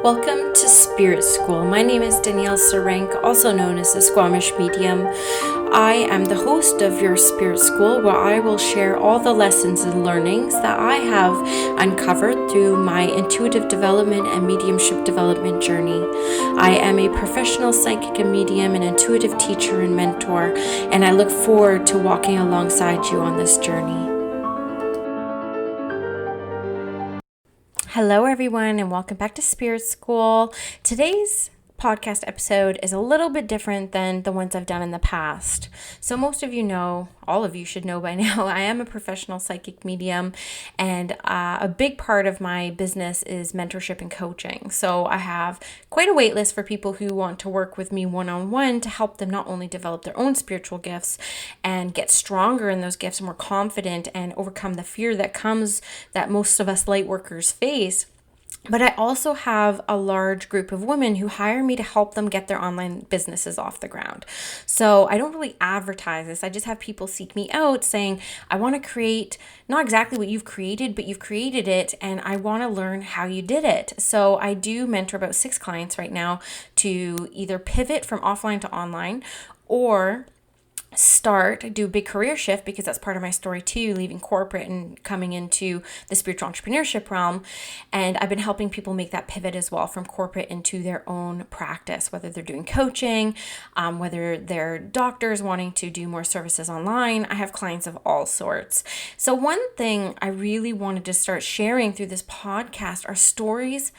Welcome to Spirit School. My name is Danielle Sarenk, also known as the Squamish Medium. I am the host of your Spirit School, where I will share all the lessons and learnings that I have uncovered through my intuitive development and mediumship development journey. I am a professional psychic and medium, an intuitive teacher and mentor, and I look forward to walking alongside you on this journey. Hello, everyone, and welcome back to Spirit School. Today's podcast episode is a little bit different than the ones I've done in the past. So most of you know, all of you should know by now, I am a professional psychic medium, and a big part of my business is mentorship and coaching. So I have quite a wait list for people who want to work with me one-on-one to help them not only develop their own spiritual gifts and get stronger in those gifts and more confident and overcome the fear that most of us light workers face, but I also have a large group of women who hire me to help them get their online businesses off the ground. So I don't really advertise this. I just have people seek me out saying, I want to create not exactly what you've created, but you've created it, and I want to learn how you did it. So I do mentor about 6 clients right now to either pivot from offline to online or do a big career shift, because that's part of my story too, leaving corporate and coming into the spiritual entrepreneurship realm. And I've been helping people make that pivot as well from corporate into their own practice, whether they're doing coaching, whether they're doctors wanting to do more services online. I have clients of all sorts. So one thing I really wanted to start sharing through this podcast are stories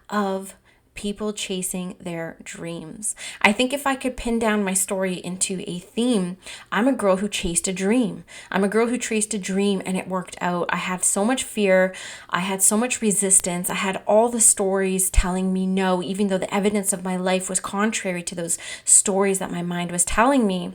of people chasing their dreams. I think if I could pin down my story into a theme, I'm a girl who chased a dream. I'm a girl who chased a dream and it worked out. I had so much fear. I had so much resistance. I had all the stories telling me no, even though the evidence of my life was contrary to those stories that my mind was telling me.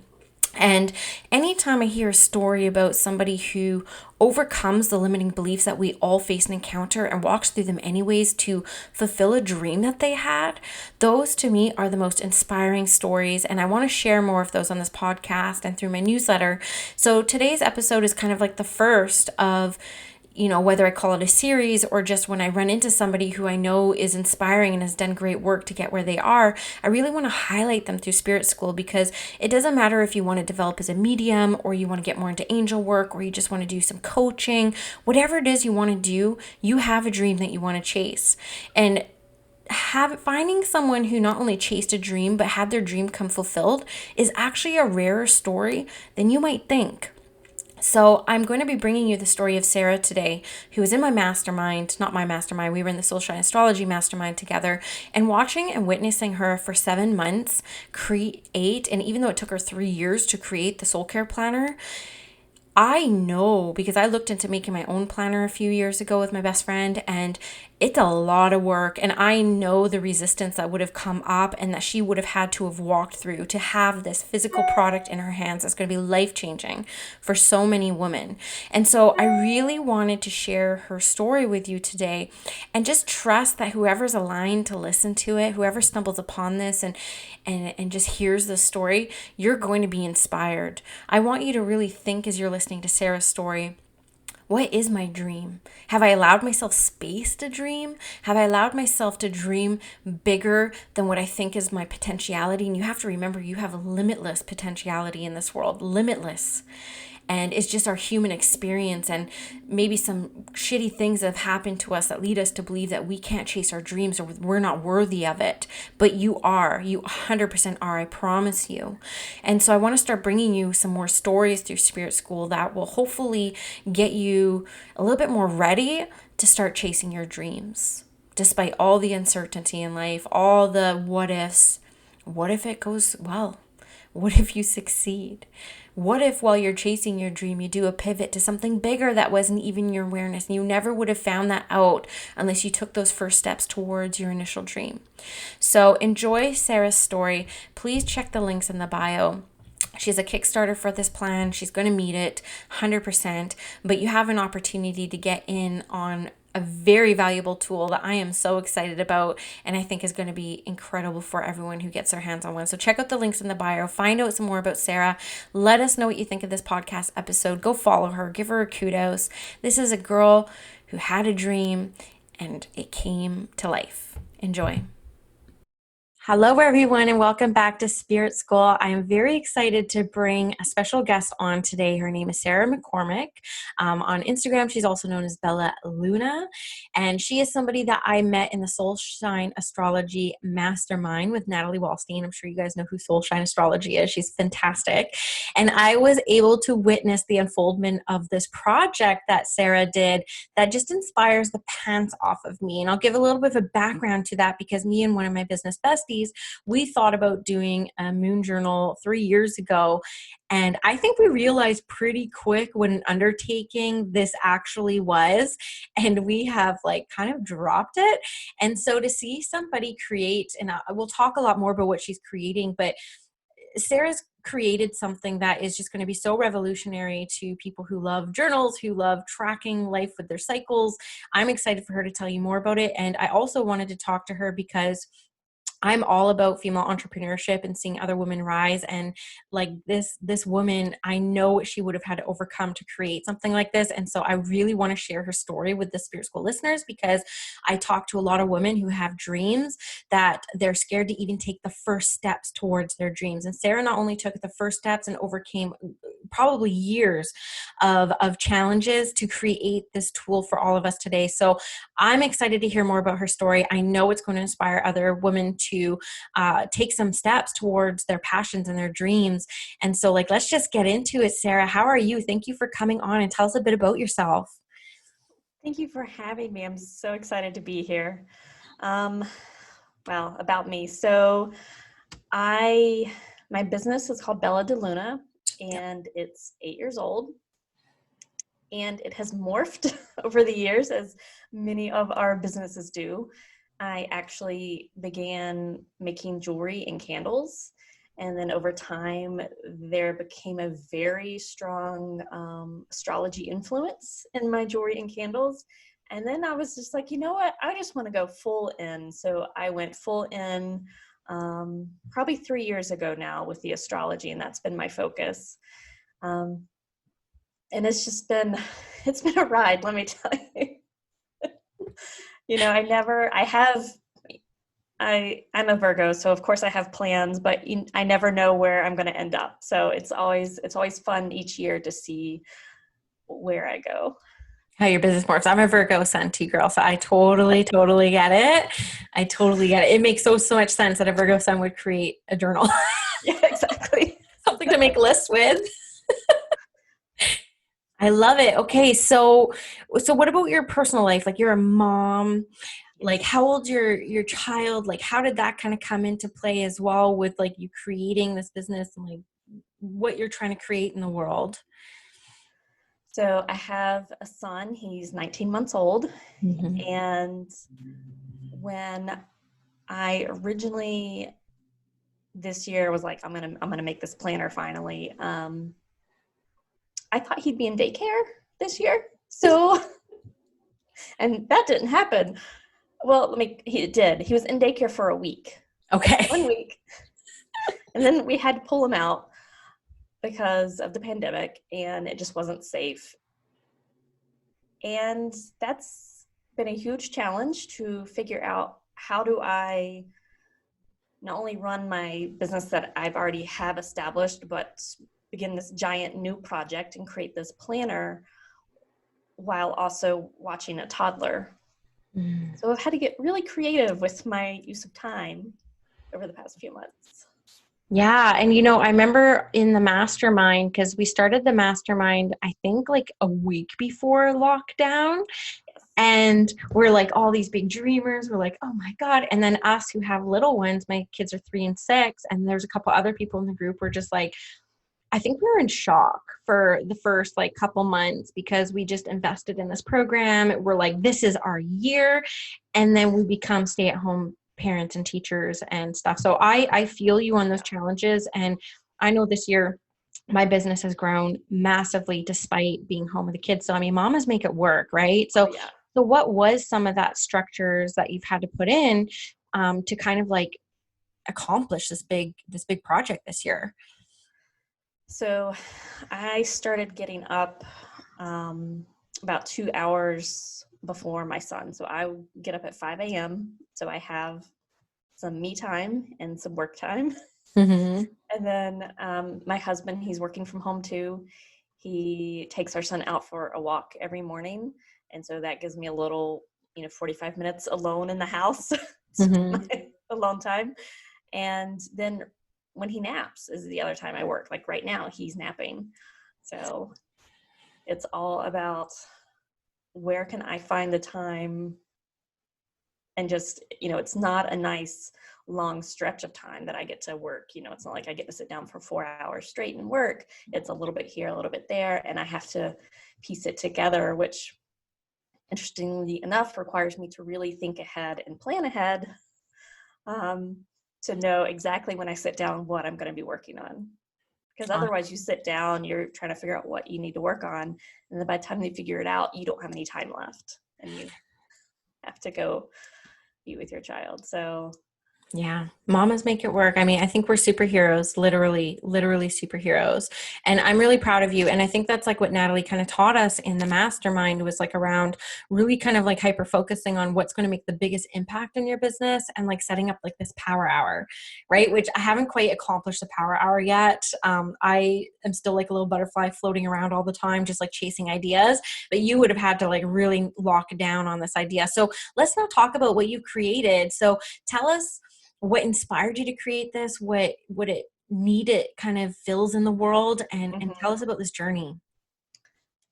And anytime I hear a story about somebody who overcomes the limiting beliefs that we all face and encounter and walks through them anyways to fulfill a dream that they had, those to me are the most inspiring stories. And I want to share more of those on this podcast and through my newsletter. So today's episode is kind of like the first of, whether I call it a series or just when I run into somebody who I know is inspiring and has done great work to get where they are, I really want to highlight them through Spirit School, because it doesn't matter if you want to develop as a medium or you want to get more into angel work or you just want to do some coaching, whatever it is you want to do, you have a dream that you want to chase. And finding someone who not only chased a dream but had their dream come fulfilled is actually a rarer story than you might think. So I'm going to be bringing you the story of Sara today, who was in my mastermind, not my mastermind, we were in the Soul Shine Astrology mastermind together, and watching and witnessing her for 7 months create, and even though it took her 3 years to create the Soul Care Planner, I know, because I looked into making my own planner a few years ago with my best friend, and it's a lot of work, and I know the resistance that would have come up and that she would have had to have walked through to have this physical product in her hands that's going to be life-changing for so many women. And so I really wanted to share her story with you today, and just trust that whoever's aligned to listen to it, whoever stumbles upon this and just hears the story, you're going to be inspired. I want you to really think as you're listening to Sara's story, what is my dream? Have I allowed myself space to dream? Have I allowed myself to dream bigger than what I think is my potentiality? And you have to remember, you have limitless potentiality in this world, limitless. And it's just our human experience and maybe some shitty things that have happened to us that lead us to believe that we can't chase our dreams or we're not worthy of it. But you are. You 100% are. I promise you. And so I want to start bringing you some more stories through Spirit School that will hopefully get you a little bit more ready to start chasing your dreams. Despite all the uncertainty in life, all the what ifs. What if it goes well? What if you succeed? What if while you're chasing your dream, you do a pivot to something bigger that wasn't even your awareness, and you never would have found that out unless you took those first steps towards your initial dream? So enjoy Sara's story. Please check the links in the bio. She has a Kickstarter for this plan. She's going to meet it 100%, but you have an opportunity to get in on a very valuable tool that I am so excited about and I think is going to be incredible for everyone who gets their hands on one. So check out the links in the bio, find out some more about Sara. Let us know what you think of this podcast episode. Go follow her, give her a kudos. This is a girl who had a dream and it came to life. Enjoy. Hello, everyone, and welcome back to Spirit School. I am very excited to bring a special guest on today. Her name is Sara McCormick. On Instagram, she's also known as Bella Luna, and she is somebody that I met in the Soul Shine Astrology Mastermind with Natalie Wallstein. I'm sure you guys know who Soul Shine Astrology is. She's fantastic. And I was able to witness the unfoldment of this project that Sara did that just inspires the pants off of me. And I'll give a little bit of a background to that because me and one of my business besties, we thought about doing a moon journal 3 years ago. And I think we realized pretty quick what an undertaking this actually was. And we have like kind of dropped it. And so to see somebody create, and we'll talk a lot more about what she's creating, but Sara's created something that is just going to be so revolutionary to people who love journals, who love tracking life with their cycles. I'm excited for her to tell you more about it. And I also wanted to talk to her because I'm all about female entrepreneurship and seeing other women rise. And like this woman, I know what she would have had to overcome to create something like this. And so I really want to share her story with the Spirit School listeners because I talk to a lot of women who have dreams that they're scared to even take the first steps towards their dreams. And Sara not only took the first steps and overcame probably years of challenges to create this tool for all of us today. So I'm excited to hear more about her story. I know it's going to inspire other women to take some steps towards their passions and their dreams. And so let's just get into it. Sara, how are you? Thank you for coming on and tell us a bit about yourself. Thank you for having me. I'm so excited to be here. Well, about me. So my business is called Bella de Luna, and it's 8 years old. And it has morphed over the years, as many of our businesses do. I actually began making jewelry and candles. And then over time, there became a very strong astrology influence in my jewelry and candles. And then I was just like, you know what? I just want to go full in. So I went full in probably 3 years ago now with the astrology, and that's been my focus. And it's been a ride, let me tell you. I'm a Virgo, so of course I have plans, but I never know where I'm going to end up. So it's always fun each year to see where I go. How your business works. I'm a Virgo Sun too, girl. So I totally get it. I totally get it. It makes so much sense that a Virgo Sun would create a journal. Yeah, exactly. Something to make lists with. I love it. Okay, so what about your personal life? Like you're a mom. Like how old's your child? Like how did that kind of come into play as well with like you creating this business and like what you're trying to create in the world? So I have a son. He's 19 months old. Mm-hmm. And when I originally this year was like, I'm gonna make this planner finally. I thought he'd be in daycare this year. So, and that didn't happen. Well, he did. He was in daycare for a week. Okay. 1 week. And then we had to pull him out because of the pandemic, and it just wasn't safe. And that's been a huge challenge to figure out how do I not only run my business that I've already have established, but begin this giant new project and create this planner while also watching a toddler. So I've had to get really creative with my use of time over the past few months. Yeah. And, I remember in the mastermind, because we started the mastermind, I think like a week before lockdown. Yes. And we're like all these big dreamers. We're like, oh my God. And then us who have little ones, my kids are 3 and 6. And there's a couple other people in the group. We're just like, I think we were in shock for the first like couple months because we just invested in this program. We're like, this is our year. And then we become stay-at-home parents and teachers and stuff. So I feel you on those challenges. And I know this year my business has grown massively despite being home with the kids. So, I mean, mamas make it work, right? So, yeah. So what was some of that structures that you've had to put in to kind of like accomplish this big project this year? So I started getting up about 2 hours before my son. So I get up at 5 a.m. So I have some me time and some work time. Mm-hmm. And then my husband, he's working from home too. He takes our son out for a walk every morning. And so that gives me a little, 45 minutes alone in the house, Mm-hmm. my alone time. And then when he naps is the other time I work. Like right now, he's napping. So it's all about where can I find the time, and just, it's not a nice long stretch of time that I get to work. It's not like I get to sit down for 4 hours straight and work. It's a little bit here, a little bit there, and I have to piece it together, which interestingly enough requires me to really think ahead and plan ahead, to know exactly when I sit down what I'm going to be working on. Because otherwise you sit down, you're trying to figure out what you need to work on, and then by the time you figure it out, you don't have any time left and you have to go be with your child. So Yeah, mamas make it work. I mean, I think we're superheroes, literally superheroes. And I'm really proud of you. And I think that's like what Natalie kind of taught us in the mastermind, was like around really kind of like hyper focusing on what's going to make the biggest impact in your business, and like setting up like this power hour, right? Which I haven't quite accomplished the power hour yet. I am still like a little butterfly floating around all the time, just like chasing ideas. But you would have had to like really lock down on this idea. So let's now talk about what you created. So tell us what inspired you to create this, what it need it kind of fills in the world, and tell us about this journey.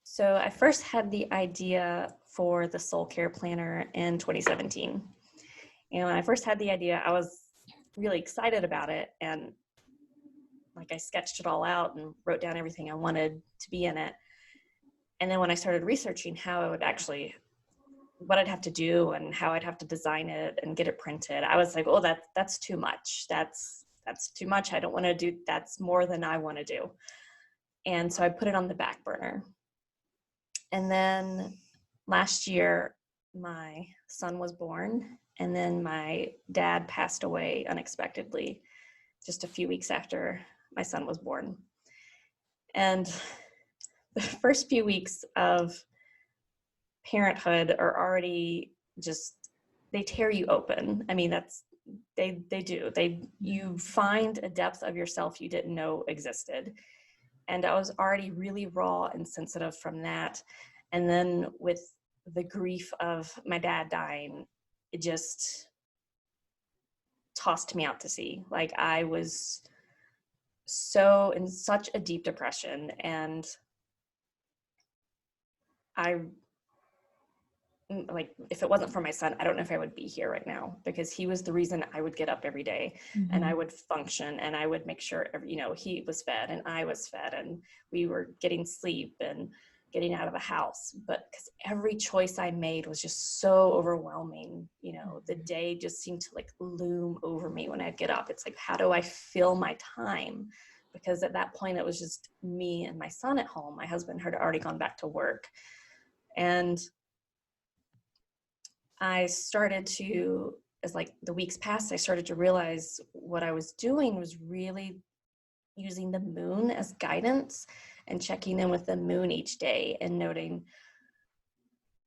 So I first had the idea for the soul care planner in 2017. And when I first had the idea, I was really excited about it. And like I sketched it all out and wrote down everything I wanted to be in it. And then when I started researching how I would actually, what I'd have to do and how I'd have to design it and get it printed, I was like, oh, that's too much. That's too much. I don't want to do, that's more than I want to do. And so I put it on the back burner. And then last year, my son was born, and then my dad passed away unexpectedly just a few weeks after my son was born. And the first few weeks of parenthood are already just, they tear you open. I mean, they do. You find a depth of yourself you didn't know existed. And I was already really raw and sensitive from that. And then with the grief of my dad dying, it just tossed me out to sea. Like I was so in such a deep depression, and I, like, if it wasn't for my son, I don't know if I would be here right now, because he was the reason I would get up every day, and I would function, and I would make sure, he was fed and I was fed, and we were getting sleep and getting out of the house. But because every choice I made was just so overwhelming, the day just seemed to like loom over me when I'd get up. It's like, how do I fill my time? Because at that point it was just me and my son at home. My husband had already gone back to work. And I started to, as like the weeks passed, I started to realize what I was doing was really using the moon as guidance and checking in with the moon each day and noting,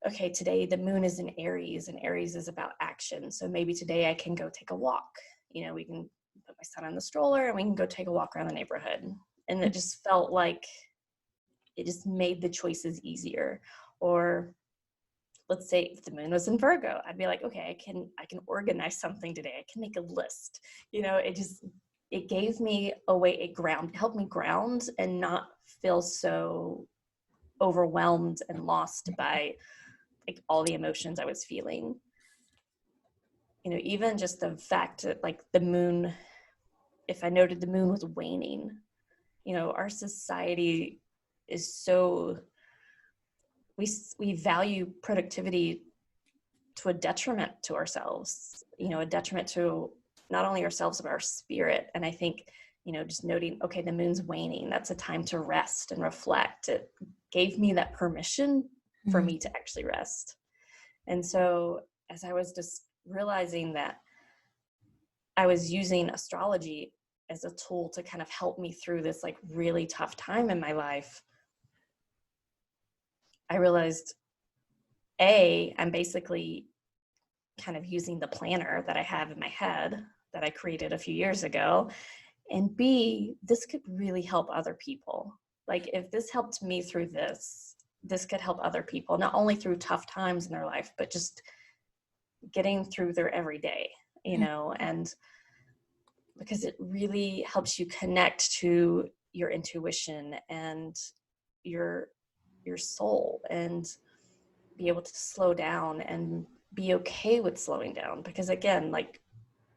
okay, today the moon is in Aries, and Aries is about action. So maybe today I can go take a walk. We can put my son on the stroller and we can go take a walk around the neighborhood. And it just felt like it just made the choices easier. Or let's say if the moon was in Virgo, I'd be like, okay, I can organize something today. I can make a list. It gave me a way, helped me ground and not feel so overwhelmed and lost by like all the emotions I was feeling. Even just the fact that like the moon, if I noted the moon was waning, our society is so, we value productivity to a detriment to ourselves, a detriment to not only ourselves, but our spirit. And I think, just noting, okay, the moon's waning, that's a time to rest and reflect. It gave me that permission for me to actually rest. And so as I was just realizing that I was using astrology as a tool to kind of help me through this like really tough time in my life, I realized I'm basically kind of using the planner that I have in my head that I created a few years ago. And B, this could really help other people. Like if this helped me through this could help other people, not only through tough times in their life, but just getting through their everyday, and because it really helps you connect to your intuition and your soul, and be able to slow down and be okay with slowing down. Because again, like,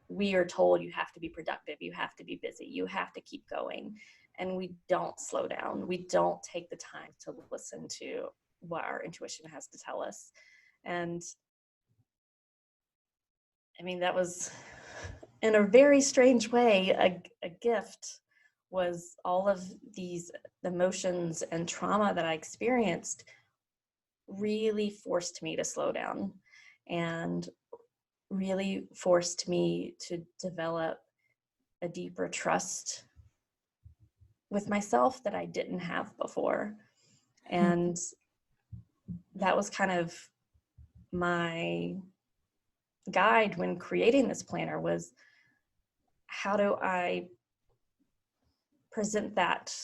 we are told you have to be productive, you have to be busy, you have to keep going, and we don't slow down. We don't take the time to listen to what our intuition has to tell us. And I mean, that was, in a very strange way, a gift. Was all of these emotions and trauma that I experienced really forced me to slow down, and really forced me to develop a deeper trust with myself that I didn't have before. And that was kind of my guide when creating this planner, was how do I present that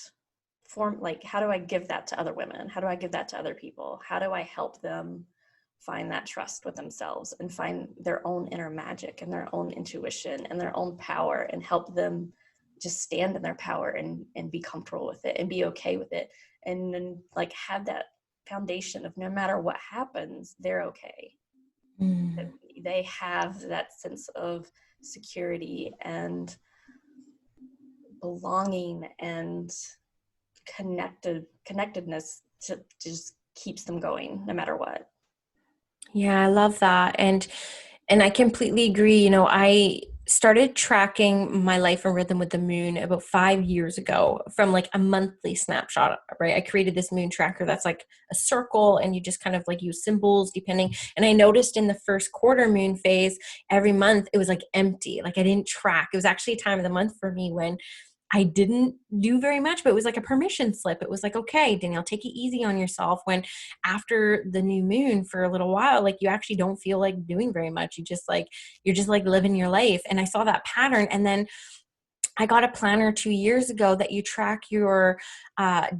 form, like how do I give that to other women, how do I give that to other people, how do I help them find that trust with themselves and find their own inner magic and their own intuition and their own power, and help them just stand in their power and be comfortable with it and be okay with it, and then like have that foundation of no matter what happens, they're okay. That they have that sense of security and belonging and connectedness to just keeps them going no matter what. Yeah, I love that. And I completely agree. I started tracking my life and rhythm with the moon about 5 years ago from like a monthly snapshot, right? I created this moon tracker that's like a circle, and you just kind of like use symbols depending. And I noticed in the first quarter moon phase, every month it was like empty. Like I didn't track. It was actually a time of the month for me when I didn't do very much, but it was like a permission slip. It was like, okay, Danielle, take it easy on yourself. When after the new moon for a little while, like you actually don't feel like doing very much. You're just like living your life. And I saw that pattern. And then I got a planner 2 years ago that you track your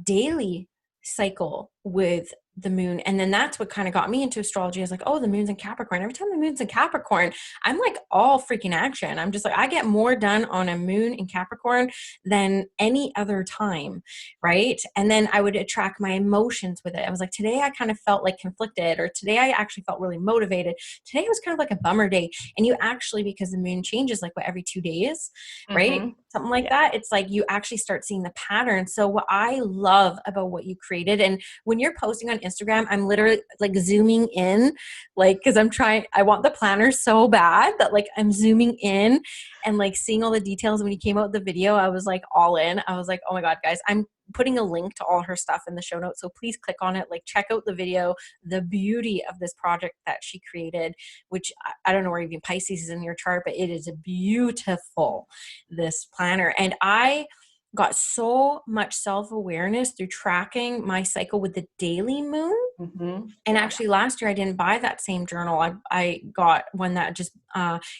daily cycle with the moon. And then that's what kind of got me into astrology. I was like, oh, the moon's in Capricorn. Every time the moon's in Capricorn, I'm like all freaking action. I'm just like, I get more done on a moon in Capricorn than any other time. Right. And then I would track my emotions with it. I was like, today I kind of felt like conflicted, or today I actually felt really motivated. Today was kind of like a bummer day. And you actually, because the moon changes like what, every 2 days, right? Mm-hmm. Something like Yeah. that. It's like you actually start seeing the pattern. So what I love about what you created, and when you're posting on Instagram, I'm literally like zooming in, like, cause I want the planner so bad that like I'm zooming in and like seeing all the details. When you came out with the video, I was like all in. I was like, oh my God, guys, I'm putting a link to all her stuff in the show notes. So please click on it, like check out the video, the beauty of this project that she created, which I don't know where even Pisces is in your chart, but it is beautiful, this planner. And I got so much self-awareness through tracking my cycle with the daily moon. Mm-hmm. And Yeah. actually last year I didn't buy that same journal. I got one that just,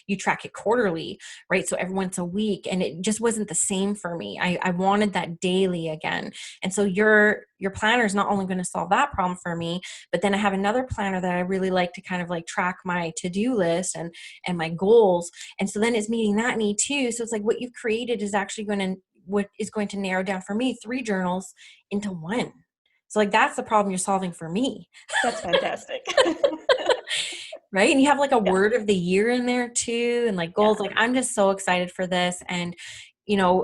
you track it quarterly, right? So every once a week, and it just wasn't the same for me. I wanted that daily again. And so your planner is not only going to solve that problem for me, but then I have another planner that I really like to kind of like track my to-do list and my goals. And so then it's meeting that need too. So it's like what you've created is actually what is going to narrow down for me 3 journals into one. So like that's the problem you're solving for me. That's fantastic. Right. And you have like a Yeah. word of the year in there too, and like goals. Yeah. Like I'm just so excited for this. And,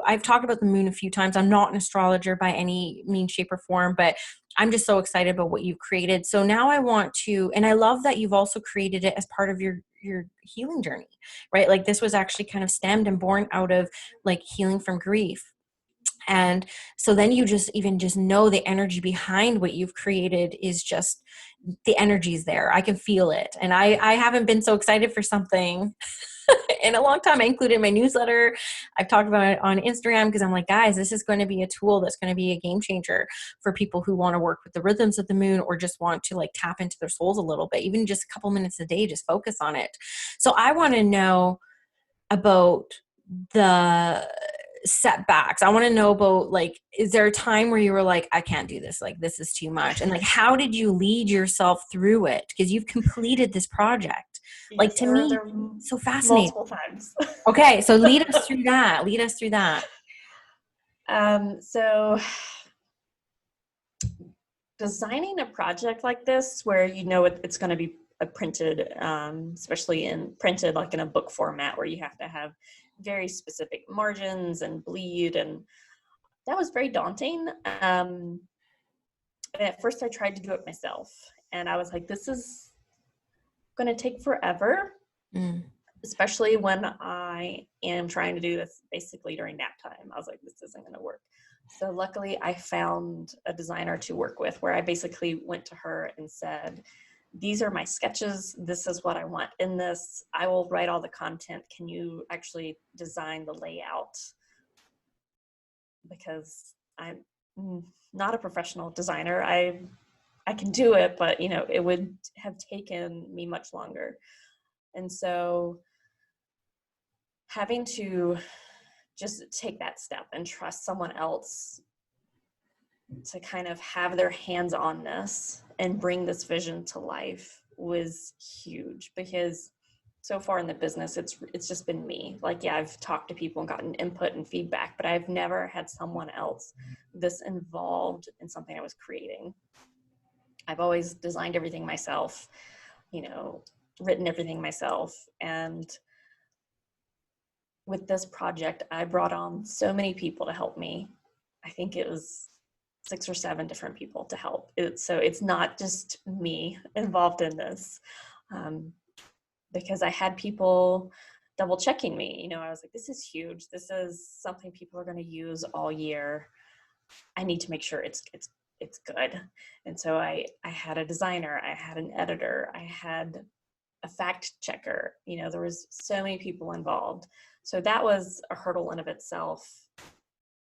I've talked about the moon a few times. I'm not an astrologer by any means, shape, or form, but I'm just so excited about what you've created. So now I want to, and I love that you've also created it as part of your healing journey, right? Like this was actually kind of stemmed and born out of like healing from grief. And so then you just know the energy behind what you've created is just, the energy is there. I can feel it. And I haven't been so excited for something in a long time. I included in my newsletter. I've talked about it on Instagram because I'm like, guys, this is going to be a tool that's going to be a game changer for people who want to work with the rhythms of the moon, or just want to like tap into their souls a little bit, even just a couple minutes a day, just focus on it. So I want to know about the setbacks. I want to know about, like, is there a time where you were like, I can't do this, like this is too much, and like how did you lead yourself through it, because you've completed this project? Like, Yes, to there me, are so fascinating. multiple times. Okay, so lead us through that. So designing a project like this, where it's going to be printed, especially printed like in a book format, where you have to have very specific margins and bleed, and that was very daunting. At first I tried to do it myself, and I was like, this is going to take forever, especially when I am trying to do this basically during nap time. I was like, this isn't going to work. So luckily I found a designer to work with, where I basically went to her and said, these are my sketches. This is what I want in this. I will write all the content. Can you actually design the layout? Because I'm not a professional designer. I can do it, but it would have taken me much longer. And so having to just take that step and trust someone else to kind of have their hands on this and bring this vision to life was huge, because so far in the business, it's just been me. Like, yeah, I've talked to people and gotten input and feedback, but I've never had someone else this involved in something I was creating. I've always designed everything myself, written everything myself. And with this project, I brought on so many people to help me. I think it was 6 or 7 different people to help. So it's not just me involved in this, because I had people double checking me. I was like, this is huge. This is something people are going to use all year. I need to make sure it's good. And so I had a designer, I had an editor, I had a fact checker. There was so many people involved. So that was a hurdle in of itself,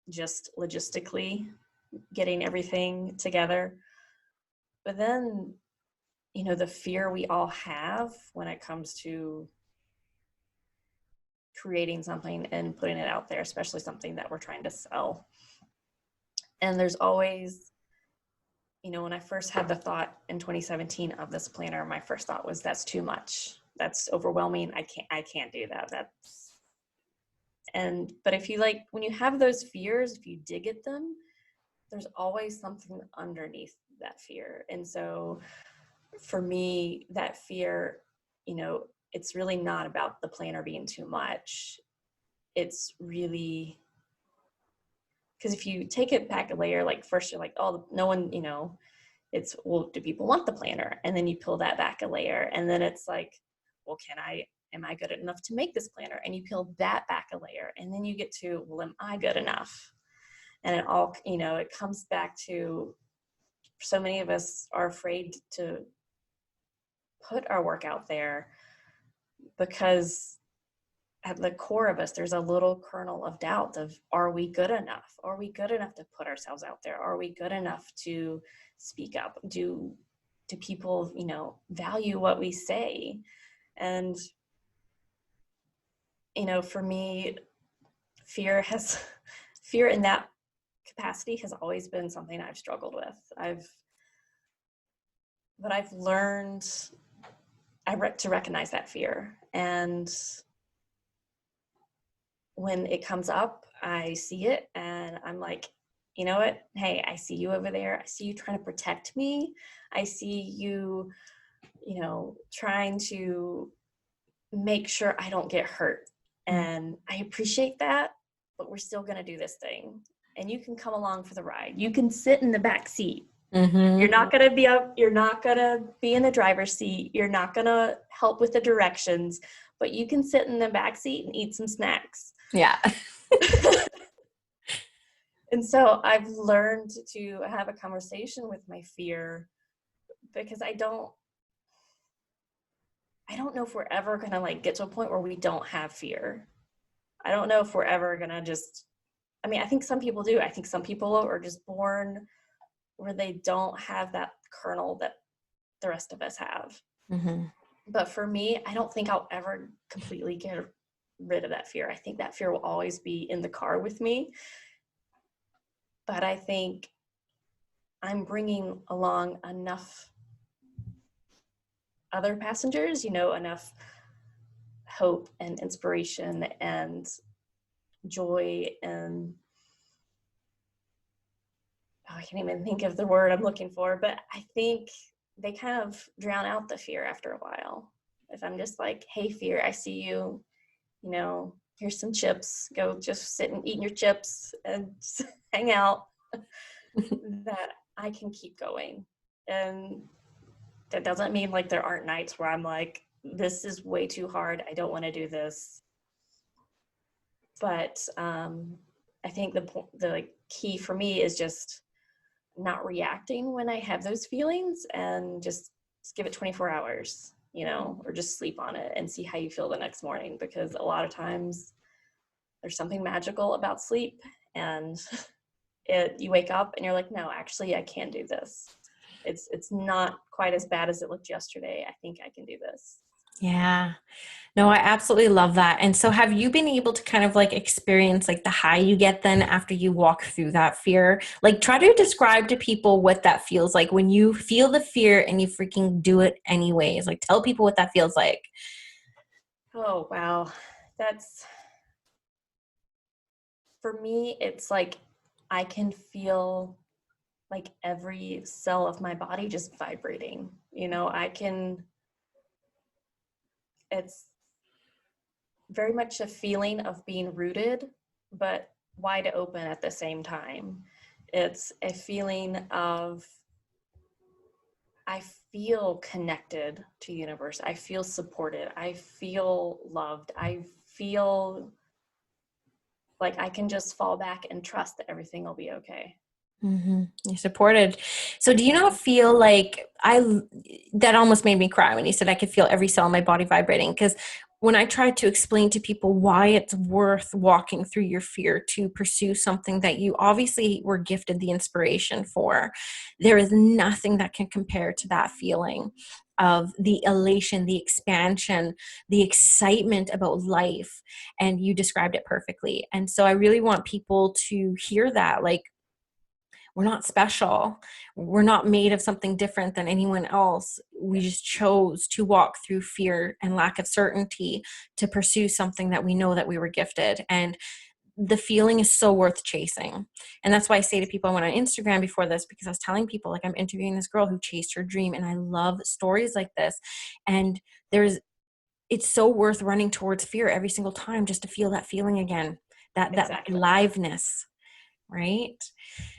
just logistically getting everything together. But then, the fear we all have when it comes to creating something and putting it out there, especially something that we're trying to sell. And there's always, when I first had the thought in 2017 of this planner, my first thought was, that's too much. That's overwhelming. I can't do that. But if you when you have those fears, if you dig at them, there's always something underneath that fear. And so for me, that fear, it's really not about the planner being too much. It's really, because if you take it back a layer, like first you're like, oh, no one, it's, well, do people want the planner? And then you peel that back a layer, and then it's like, well, am I good enough to make this planner? And you peel that back a layer, and then you get to, well, am I good enough? And it all, it comes back to, so many of us are afraid to put our work out there, because at the core of us, there's a little kernel of doubt of, are we good enough? Are we good enough to put ourselves out there? Are we good enough to speak up? Do people, value what we say? And, for me, fear in that capacity has always been something I've struggled with. But I've learned to recognize that fear. And when it comes up, I see it and I'm like, you know what? Hey, I see you over there. I see you trying to protect me. I see you, trying to make sure I don't get hurt. And I appreciate that, but we're still going to do this thing. And you can come along for the ride. You can sit in the back seat. Mm-hmm. You're not going to be up. You're not going to be in the driver's seat. You're not going to help with the directions, but you can sit in the back seat and eat some snacks. Yeah. And so I've learned to have a conversation with my fear, because I don't know if we're ever going to like get to a point where we don't have fear. I don't know if we're ever going to just, I mean, I think some people do. I think some people are just born where they don't have that kernel that the rest of us have. Mm-hmm. But for me, I don't think I'll ever completely get rid of that fear. I think that fear will always be in the car with me. But I think I'm bringing along enough other passengers, enough hope and inspiration and joy and I can't even think of the word I'm looking for, but I think they kind of drown out the fear after a while. If I'm just like, hey, fear, I see you, here's some chips, go just sit and eat your chips and hang out, that I can keep going. And that doesn't mean like there aren't nights where I'm like, this is way too hard. I don't want to do this. But I think the key for me is just not reacting when I have those feelings, and just give it 24 hours, or just sleep on it and see how you feel the next morning. Because a lot of times there's something magical about sleep, and you wake up and you're like, no, actually I can do this. It's not quite as bad as it looked yesterday. I think I can do this. Yeah. No, I absolutely love that. And so have you been able to kind of like experience like the high you get then after you walk through that fear? Like try to describe to people what that feels like when you feel the fear and you freaking do it anyways. Like tell people what that feels like. Oh, wow. That's, for me, it's like I can feel like every cell of my body just vibrating. It's very much a feeling of being rooted, but wide open at the same time. It's a feeling of, I feel connected to the universe. I feel supported. I feel loved. I feel like I can just fall back and trust that everything will be okay. Mm-hmm. You're supported. So do you not feel like that almost made me cry when you said I could feel every cell in my body vibrating? Because when I tried to explain to people why it's worth walking through your fear to pursue something that you obviously were gifted the inspiration for, there is nothing that can compare to that feeling of the elation, the expansion, the excitement about life. And you described it perfectly. And so I really want people to hear that, like, we're not special. We're not made of something different than anyone else. We just chose to walk through fear and lack of certainty to pursue something that we know that we were gifted. And the feeling is so worth chasing. And that's why I say to people, I went on Instagram before this because I was telling people, like, I'm interviewing this girl who chased her dream. And I love stories like this. And it's so worth running towards fear every single time just to feel that feeling again, that Exactly. aliveness, right?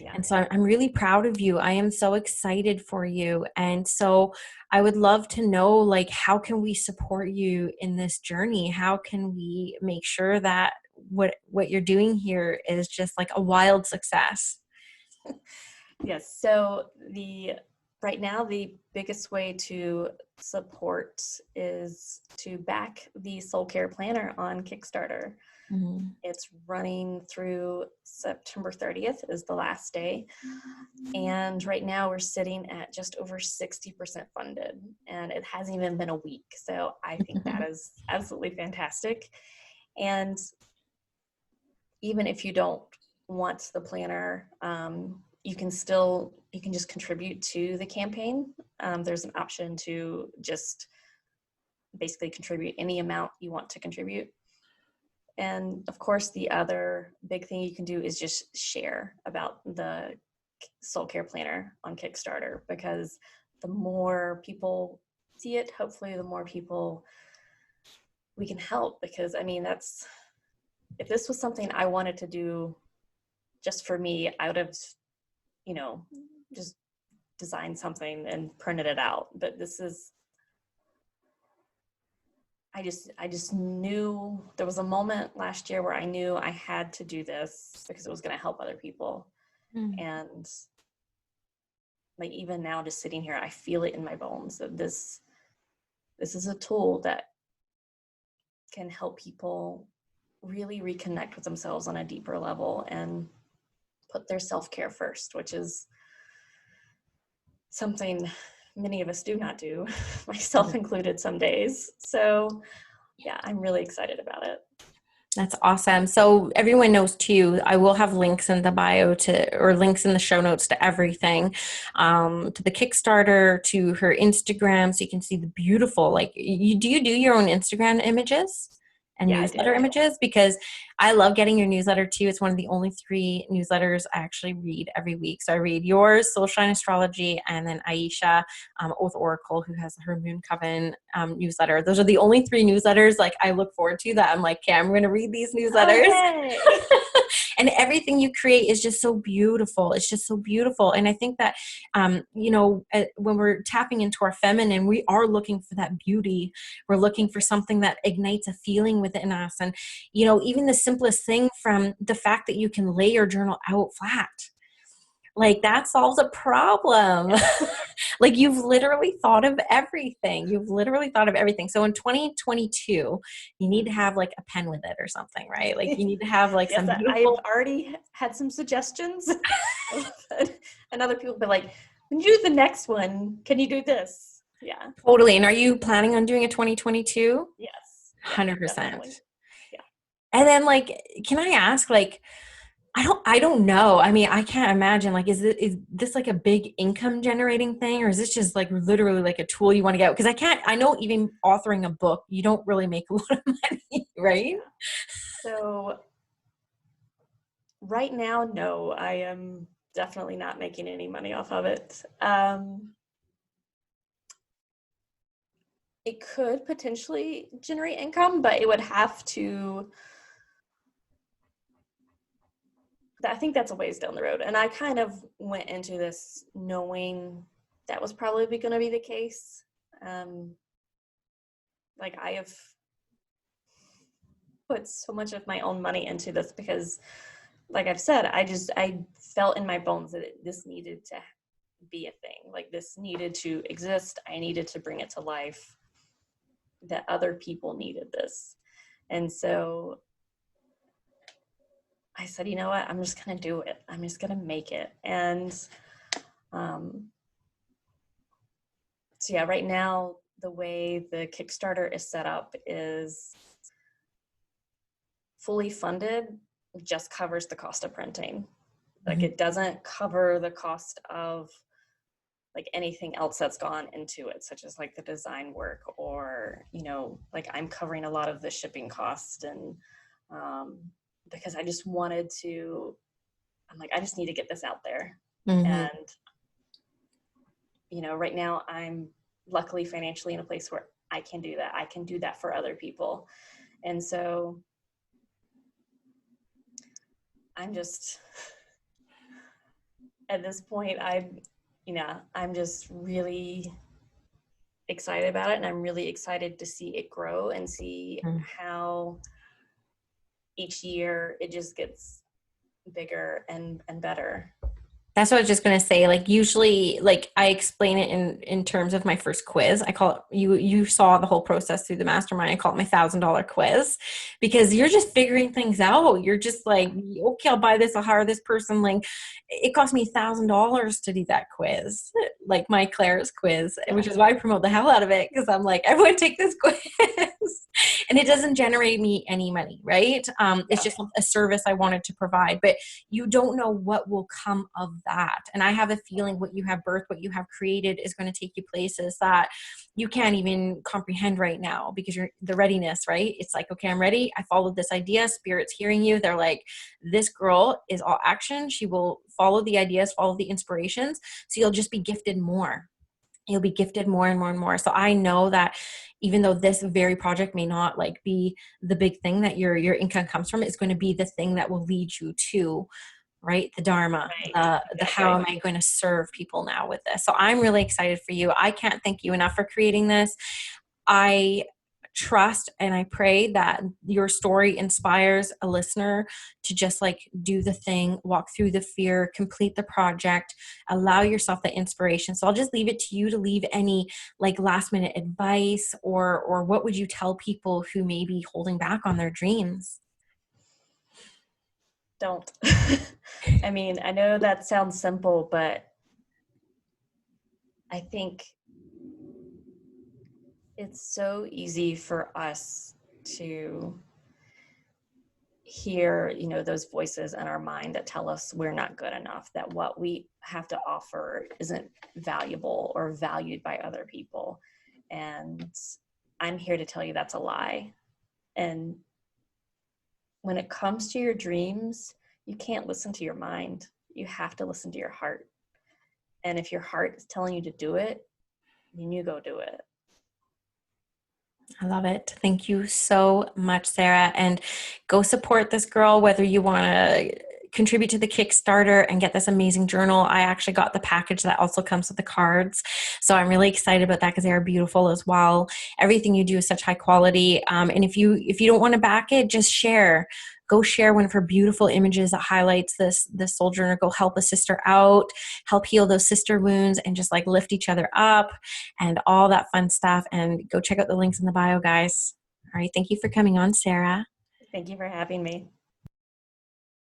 Yeah. And so I'm really proud of you. I am so excited for you. And so I would love to know, like, how can we support you in this journey? How can we make sure that what you're doing here is just like a wild success? Yes. So right now the biggest way to support is to back the Soul Care Planner on Kickstarter. Mm-hmm. It's running through September 30th is the last day. And right now we're sitting at just over 60% funded, and it hasn't even been a week. So I think that is absolutely fantastic. And even if you don't want the planner, you can just contribute to the campaign. There's an option to just basically contribute any amount you want to contribute. And of course, the other big thing you can do is just share about the Soul Care Planner on Kickstarter, because the more people see it, hopefully the more people we can help. Because I mean, if this was something I wanted to do just for me, I would have, just designed something and printed it out. But this is I just knew there was a moment last year where I knew I had to do this because it was going to help other people. Mm. And like even now just sitting here, I feel it in my bones that this is a tool that can help people really reconnect with themselves on a deeper level and put their self-care first, which is something many of us do not do, myself included some days. So yeah, I'm really excited about it. That's awesome. So everyone knows too, I will have links in the bio to, or links in the show notes to everything, to the Kickstarter, to her Instagram, so you can see the beautiful, like, do you do your own Instagram images and Yeah, I do. newsletter images? Because I love getting your newsletter too. It's one of the only 3 newsletters I actually read every week. So I read yours, Soul Shine Astrology, and then Aisha, Oath Oracle, who has her Moon Coven newsletter. Those are the only 3 newsletters like I look forward to, that I'm like, okay, I'm going to read these Oh, newsletters. yay. And everything you create is just so beautiful. It's just so beautiful. And I think that, when we're tapping into our feminine, we are looking for that beauty. We're looking for something that ignites a feeling within us. And, even the simplest thing, from the fact that you can lay your journal out flat, like that solves a problem. Like you've literally thought of everything. You've literally thought of everything. So in 2022, you need to have like a pen with it or something, right? Like you need to have like Yes, some I've beautiful. already had some suggestions. And other people be like, when you do the next one, can you do this? Yeah. Totally. And are you planning on doing a 2022? Yes. Yeah, 100%. definitely. Yeah. And then like, can I ask, like, I don't know. I mean, I can't imagine, like, is this like a big income generating thing, or is this just like literally like a tool you want to get? Because I know even authoring a book, you don't really make a lot of money, right? Yeah. So right now, no, I am definitely not making any money off of it. It could potentially generate income, but it would have to, I think that's a ways down the road. And I kind of went into this knowing that was probably going to be the case. Um, like I have put so much of my own money into this because, like I've said, I felt in my bones that this needed to be a thing. Like this needed to exist. I needed to bring it to life, that other people needed this. And so I said, you know what, I'm just going to do it. I'm just going to make it. And um, so yeah, right now, the way the Kickstarter is set up is fully funded, just covers the cost of printing. Like it doesn't cover the cost of like anything else that's gone into it, such as like the design work, or, like I'm covering a lot of the shipping costs. And because I just wanted to, I'm like, I just need to get this out there. Mm-hmm. And, right now I'm luckily financially in a place where I can do that. I can do that for other people. And so I'm just, at this point, I'm just really excited about it. And I'm really excited to see it grow and see how each year it just gets bigger and better. That's what I was just gonna say. Like usually, like I explain it in terms of my first quiz. I call it, you saw the whole process through the mastermind. I call it my $1,000 quiz, because you're just figuring things out. You're just like, okay, I'll buy this, I'll hire this person. Like it cost me $1,000 to do that quiz, like my Claire's quiz, Yeah. which is why I promote the hell out of it, because I'm like, everyone take this quiz. And it doesn't generate me any money, right? It's just a service I wanted to provide, but you don't know what will come of that. And I have a feeling what you have birthed, what you have created, is going to take you places that you can't even comprehend right now, because you're the readiness, right? It's like, okay, I'm ready. I followed this idea. Spirit's hearing you. They're like, this girl is all action. She will follow the ideas, follow the inspirations. So you'll just be gifted more. You'll be gifted more and more and more. So I know that even though this very project may not like be the big thing that your income comes from, it's going to be the thing that will lead you to, right, the dharma, Right. the how am I going to serve people now with this. So I'm really excited for you. I can't thank you enough for creating this. I trust and I pray that your story inspires a listener to just like do the thing, walk through the fear, complete the project, allow yourself the inspiration. So I'll just leave it to you to leave any like last minute advice, or what would you tell people who may be holding back on their dreams? Don't. I mean, I know that sounds simple, but I think it's so easy for us to hear, those voices in our mind that tell us we're not good enough, that what we have to offer isn't valuable or valued by other people. And I'm here to tell you that's a lie. And when it comes to your dreams, you can't listen to your mind. You have to listen to your heart. And if your heart is telling you to do it, then you go do it. I love it. Thank you so much, Sara. And go support this girl, whether you want to contribute to the Kickstarter and get this amazing journal. I actually got the package that also comes with the cards. So I'm really excited about that because they are beautiful as well. Everything you do is such high quality. And if you don't want to back it, just share. Go share one of her beautiful images that highlights this soul journal. Go help a sister out, help heal those sister wounds, and just like lift each other up and all that fun stuff. And go check out the links in the bio, guys. All right. Thank you for coming on, Sara. Thank you for having me.